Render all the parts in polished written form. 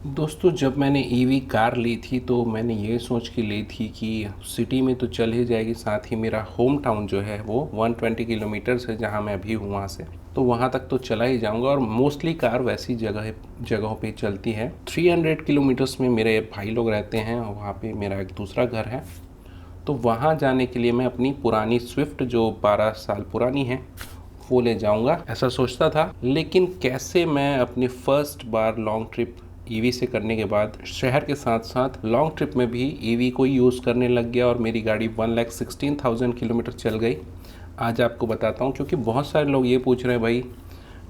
दोस्तों, जब मैंने ईवी कार ली थी तो मैंने ये सोच के ली थी कि सिटी में तो चल ही जाएगी, साथ ही मेरा होम टाउन जो है वो 120 किलोमीटर्स है जहाँ मैं अभी हूँ वहाँ से, तो वहाँ तक तो चला ही जाऊँगा। और मोस्टली कार वैसी जगहों पे चलती है। 300 किलोमीटर्स में मेरे भाई लोग रहते हैं और वहाँ पे मेरा एक दूसरा घर है, तो वहाँ जाने के लिए मैं अपनी पुरानी स्विफ्ट जो 12 साल पुरानी है वो ले जाऊंगा, ऐसा सोचता था। लेकिन कैसे मैं अपनी फर्स्ट बार लॉन्ग ट्रिप ईवी से करने के बाद शहर के साथ साथ लॉन्ग ट्रिप में भी ईवी को यूज़ करने लग गया और मेरी गाड़ी 1,16,000 किलोमीटर चल गई, आज आपको बताता हूँ। क्योंकि बहुत सारे लोग ये पूछ रहे हैं, भाई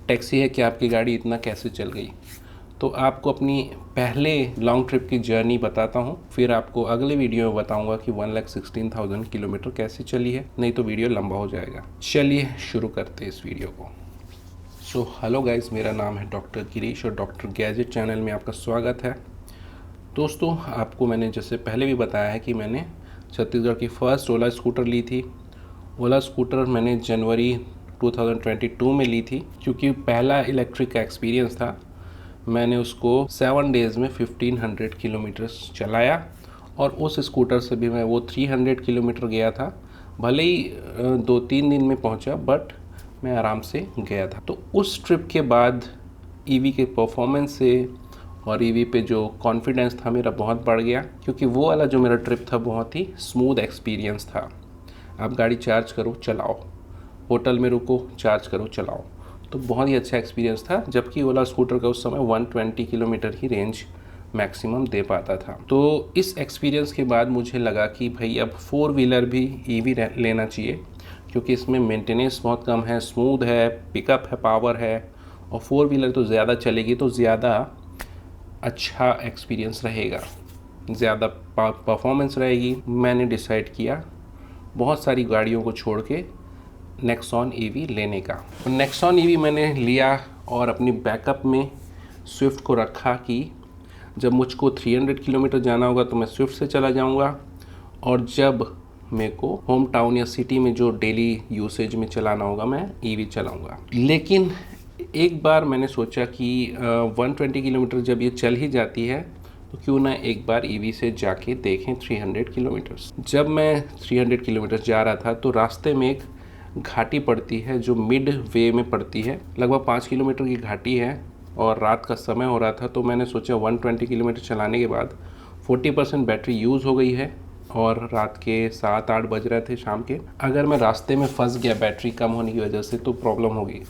टैक्सी है कि आपकी गाड़ी इतना कैसे चल गई। तो आपको अपनी पहले लॉन्ग ट्रिप की जर्नी बताता हूँ, फिर आपको अगले वीडियो में बताऊँगा कि 1,16,000 किलोमीटर कैसे चली है, नहीं तो वीडियो लंबा हो जाएगा। चलिए शुरू करते हैं इस वीडियो को। सो हेलो गाइस, मेरा नाम है डॉक्टर गिरीश और डॉक्टर गैजेट चैनल में आपका स्वागत है। दोस्तों, आपको मैंने जैसे पहले भी बताया है कि मैंने छत्तीसगढ़ की फ़र्स्ट ओला स्कूटर ली थी। ओला स्कूटर मैंने जनवरी 2022 में ली थी, क्योंकि पहला इलेक्ट्रिक का एक्सपीरियंस था। मैंने उसको 7 डेज़ में 1500 किलोमीटर्स चलाया और उस स्कूटर से भी मैं वो 300 किलोमीटर गया था। भले ही 2-3 दिन में पहुंचा, बट मैं आराम से गया था। तो उस ट्रिप के बाद ईवी के परफॉर्मेंस से और ईवी पे जो कॉन्फिडेंस था मेरा बहुत बढ़ गया, क्योंकि वो वाला जो मेरा ट्रिप था बहुत ही स्मूथ एक्सपीरियंस था। आप गाड़ी चार्ज करो चलाओ, होटल में रुको चार्ज करो चलाओ, तो बहुत ही अच्छा एक्सपीरियंस था। जबकि ओला स्कूटर का उस समय 120 किलोमीटर ही रेंज मैक्सिमम दे पाता था। तो इस एक्सपीरियंस के बाद मुझे लगा कि भाई अब 4 व्हीलर भी ईवी लेना चाहिए, क्योंकि इसमें मेंटेनेंस बहुत कम है, स्मूथ है, पिकअप है, पावर है, और 4 व्हीलर तो ज़्यादा चलेगी तो ज़्यादा अच्छा एक्सपीरियंस रहेगा, ज़्यादा परफॉर्मेंस रहेगी। मैंने डिसाइड किया बहुत सारी गाड़ियों को छोड़ के नेक्सॉन ईवी लेने का। नेक्सॉन ईवी मैंने लिया और अपनी बैकअप में स्विफ्ट को रखा कि जब मुझको 300 किलोमीटर जाना होगा तो मैं स्विफ्ट से चला जाऊंगा, और जब मेरे को होम टाउन या सिटी में जो डेली यूसेज में चलाना होगा मैं ईवी चलाऊंगा। लेकिन एक बार मैंने सोचा कि 120 किलोमीटर जब ये चल ही जाती है तो क्यों ना एक बार ईवी से जाके देखें 300 किलोमीटर्स। जब मैं 300 किलोमीटर जा रहा था तो रास्ते में एक घाटी पड़ती है जो मिड वे में पड़ती है, लगभग 5 किलोमीटर की घाटी है, और रात का समय हो रहा था। तो मैंने सोचा 120 किलोमीटर चलाने के बाद 40% बैटरी यूज़ हो गई है और रात के 7-8 बज रहे थे शाम के। अगर मैं रास्ते में फंस गया बैटरी कम होने की वजह से तो प्रॉब्लम होगी।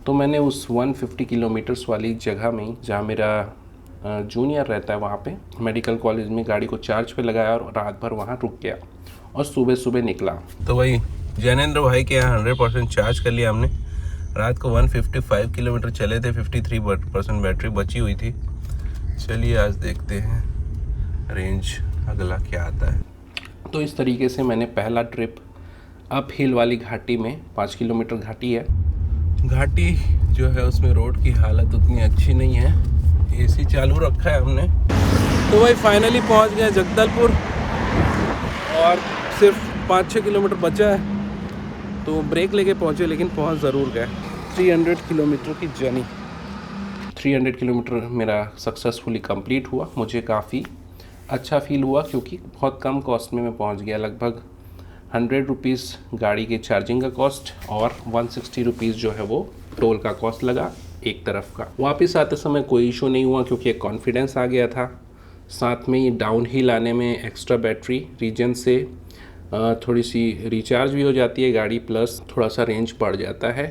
तो मैंने उस 150 किलोमीटर्स वाली जगह में, जहाँ मेरा जूनियर रहता है, वहाँ पे मेडिकल कॉलेज में गाड़ी को चार्ज पे लगाया और रात भर वहाँ रुक गया और सुबह सुबह निकला। तो वही जैनेंद्र भाई के यहाँ 100% चार्ज कर लिया हमने। रात को 155 किलोमीटर चले थे, 53% बैटरी बची हुई थी। चलिए आज देखते हैं रेंज अगला क्या आता है। तो इस तरीके से मैंने पहला ट्रिप अप हिल वाली घाटी में, 5 किलोमीटर घाटी है। घाटी जो है उसमें रोड की हालत उतनी अच्छी नहीं है, एसी चालू रखा है हमने। तो भाई फाइनली पहुंच गए जगदलपुर और सिर्फ 5-6 किलोमीटर बचा है, तो ब्रेक लेके पहुंचे लेकिन पहुंच ज़रूर गए। 300 किलोमीटर की जर्नी, 300 किलोमीटर मेरा सक्सेसफुली कंप्लीट हुआ। मुझे काफ़ी अच्छा फील हुआ क्योंकि बहुत कम कॉस्ट में मैं पहुंच गया। लगभग 100 रुपीज़ गाड़ी के चार्जिंग का कॉस्ट और 160 रुपीज़ जो है वो टोल का कॉस्ट लगा एक तरफ का। वापस आते समय कोई इशू नहीं हुआ क्योंकि एक कॉन्फिडेंस आ गया था। साथ में ये डाउन हिल आने में एक्स्ट्रा बैटरी रीजन से थोड़ी सी रिचार्ज भी हो जाती है गाड़ी, प्लस थोड़ा सा रेंज बढ़ जाता है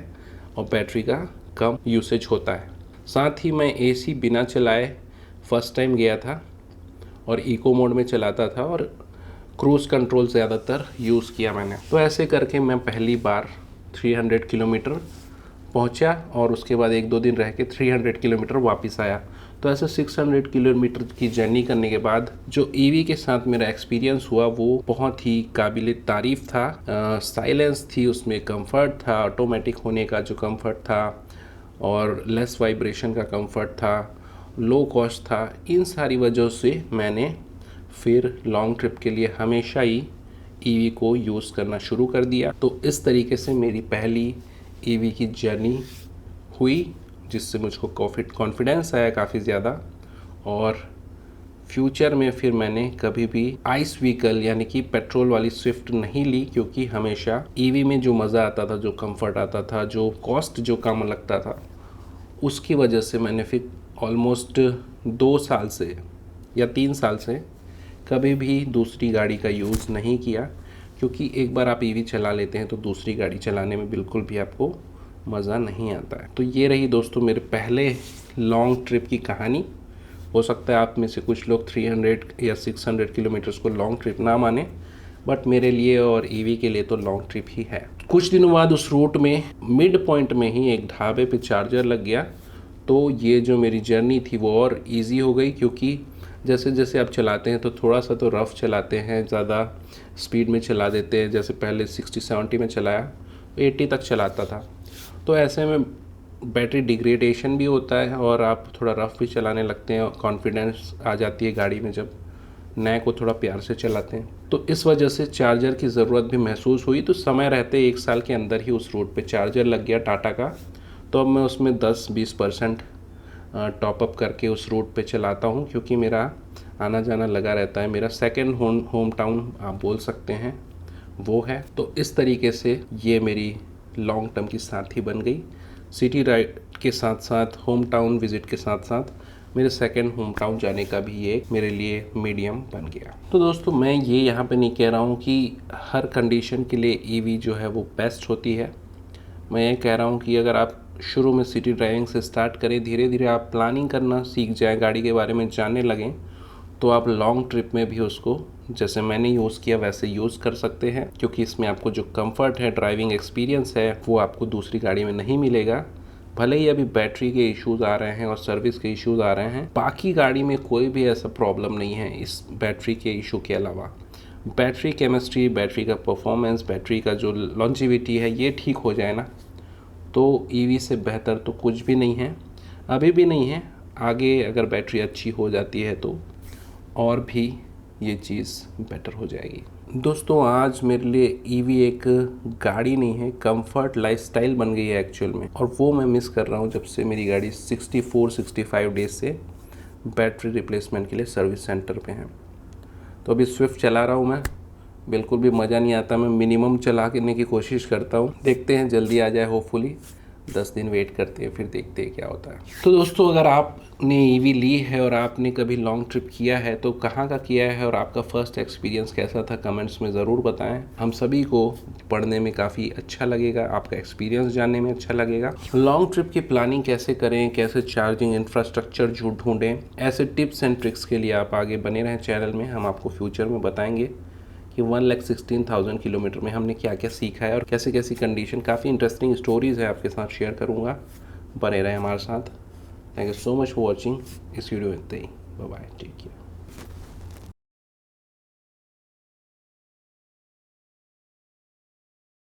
और बैटरी का कम यूसेज होता है। साथ ही मैं एसी बिना चलाए फर्स्ट टाइम गया था और इको मोड में चलाता था और क्रूज़ कंट्रोल ज़्यादातर यूज़ किया मैंने। तो ऐसे करके मैं पहली बार 300 किलोमीटर पहुंचा और उसके बाद 1-2 दिन रह के 300 किलोमीटर वापस आया। तो ऐसे 600 किलोमीटर की जर्नी करने के बाद जो ईवी के साथ मेरा एक्सपीरियंस हुआ वो बहुत ही काबिल तारीफ़ था। साइलेंस थी उसमें, कंफर्ट था, ऑटोमेटिक होने का जो कंफर्ट था और लेस वाइब्रेशन का कंफर्ट था, लो कॉस्ट था। इन सारी वजहों से मैंने फिर लॉन्ग ट्रिप के लिए हमेशा ही ईवी को यूज़ करना शुरू कर दिया। तो इस तरीके से मेरी पहली ईवी की जर्नी हुई, जिससे मुझको कॉन्फिडेंस आया काफ़ी ज़्यादा और फ्यूचर में फिर मैंने कभी भी आइस व्हीकल यानी कि पेट्रोल वाली स्विफ्ट नहीं ली, क्योंकि हमेशा ईवी में जो मज़ा आता था, जो कंफर्ट आता था, जो कॉस्ट जो कम लगता था, उसकी वजह से मैंने फिर ऑलमोस्ट 2 साल से या 3 साल से कभी भी दूसरी गाड़ी का यूज़ नहीं किया, क्योंकि एक बार आप ईवी चला लेते हैं तो दूसरी गाड़ी चलाने में बिल्कुल भी आपको मज़ा नहीं आता है। तो ये रही दोस्तों मेरे पहले लॉन्ग ट्रिप की कहानी। हो सकता है आप में से कुछ लोग 300 या 600 किलोमीटर्स को लॉन्ग ट्रिप ना माने, बट मेरे लिए और ईवी के लिए तो लॉन्ग ट्रिप ही है। कुछ दिनों बाद उस रूट में मिड पॉइंट में ही एक ढाबे पे चार्जर लग गया, तो ये जो मेरी जर्नी थी वो और इजी हो गई, क्योंकि जैसे जैसे आप चलाते हैं तो थोड़ा सा तो रफ़ चलाते हैं, ज़्यादा स्पीड में चला देते हैं। जैसे पहले 60-70 में चलाया, 80 तक चलाता था, तो ऐसे में बैटरी डिग्रेडेशन भी होता है और आप थोड़ा रफ़ भी चलाने लगते हैं, कॉन्फिडेंस आ जाती है गाड़ी में जब नए को थोड़ा प्यार से चलाते हैं। तो इस वजह से चार्जर की ज़रूरत भी महसूस हुई, तो समय रहते 1 साल के अंदर ही उस रूट पे चार्जर लग गया टाटा का। तो अब मैं उसमें 10-20% टॉपअप करके उस रूट पे चलाता हूँ, क्योंकि मेरा आना जाना लगा रहता है। मेरा सेकंड होम टाउन आप बोल सकते हैं वो है। तो इस तरीके से ये मेरी लॉन्ग टर्म की साथी बन गई। सिटी राइड के साथ साथ होम टाउन विज़िट के साथ साथ मेरे सेकंड होम टाउन जाने का भी ये मेरे लिए मीडियम बन गया। तो दोस्तों मैं ये यहाँ पे नहीं कह रहा हूँ कि हर कंडीशन के लिए ईवी जो है वो बेस्ट होती है। मैं ये कह रहा हूँ कि अगर आप शुरू में सिटी ड्राइविंग से स्टार्ट करें, धीरे धीरे आप प्लानिंग करना सीख जाएं, गाड़ी के बारे में जानने लगें, तो आप लॉन्ग ट्रिप में भी उसको जैसे मैंने यूज़ किया वैसे यूज़ कर सकते हैं, क्योंकि इसमें आपको जो कंफर्ट है, ड्राइविंग एक्सपीरियंस है, वो आपको दूसरी गाड़ी में नहीं मिलेगा। भले ही अभी बैटरी के इश्यूज़ आ रहे हैं और सर्विस के इश्यूज़ आ रहे हैं, बाकी गाड़ी में कोई भी ऐसा प्रॉब्लम नहीं है इस बैटरी के इशू के अलावा। बैटरी केमिस्ट्री, बैटरी का परफॉर्मेंस, बैटरी का जो लॉन्जिविटी है, ये ठीक हो जाए ना, तो ईवी से बेहतर तो कुछ भी नहीं है, अभी भी नहीं है। आगे अगर बैटरी अच्छी हो जाती है तो और भी ये चीज़ बेटर हो जाएगी। दोस्तों आज मेरे लिए ईवी एक गाड़ी नहीं है, कंफर्ट लाइफस्टाइल बन गई है एक्चुअल में, और वो मैं मिस कर रहा हूँ जब से मेरी गाड़ी 64-65 डेज से बैटरी रिप्लेसमेंट के लिए सर्विस सेंटर पे है। तो अभी स्विफ्ट चला रहा हूँ मैं, बिल्कुल भी मज़ा नहीं आता। मैं मिनिमम चलाने की कोशिश करता हूँ, देखते हैं जल्दी आ जाए होपफुली। 10 दिन वेट करते हैं, फिर देखते हैं क्या होता है। तो दोस्तों अगर आपने ईवी ली है और आपने कभी लॉन्ग ट्रिप किया है तो कहाँ का किया है और आपका फ़र्स्ट एक्सपीरियंस कैसा था, कमेंट्स में ज़रूर बताएं। हम सभी को पढ़ने में काफ़ी अच्छा लगेगा, आपका एक्सपीरियंस जानने में अच्छा लगेगा। लॉन्ग ट्रिप की प्लानिंग कैसे करें, कैसे चार्जिंग इंफ्रास्ट्रक्चर ढूंढें, ऐसे टिप्स एंड ट्रिक्स के लिए आप आगे बने रहें चैनल में। हम आपको फ्यूचर में बताएंगे कि 1,16,000 किलोमीटर में हमने क्या क्या सीखा है और कैसे कैसी कंडीशन, काफ़ी इंटरेस्टिंग स्टोरीज़ है आपके साथ शेयर करूँगा। बने रहें हमारे साथ। Thank you so much for watching इस वीडियो में। Bye bye, take care.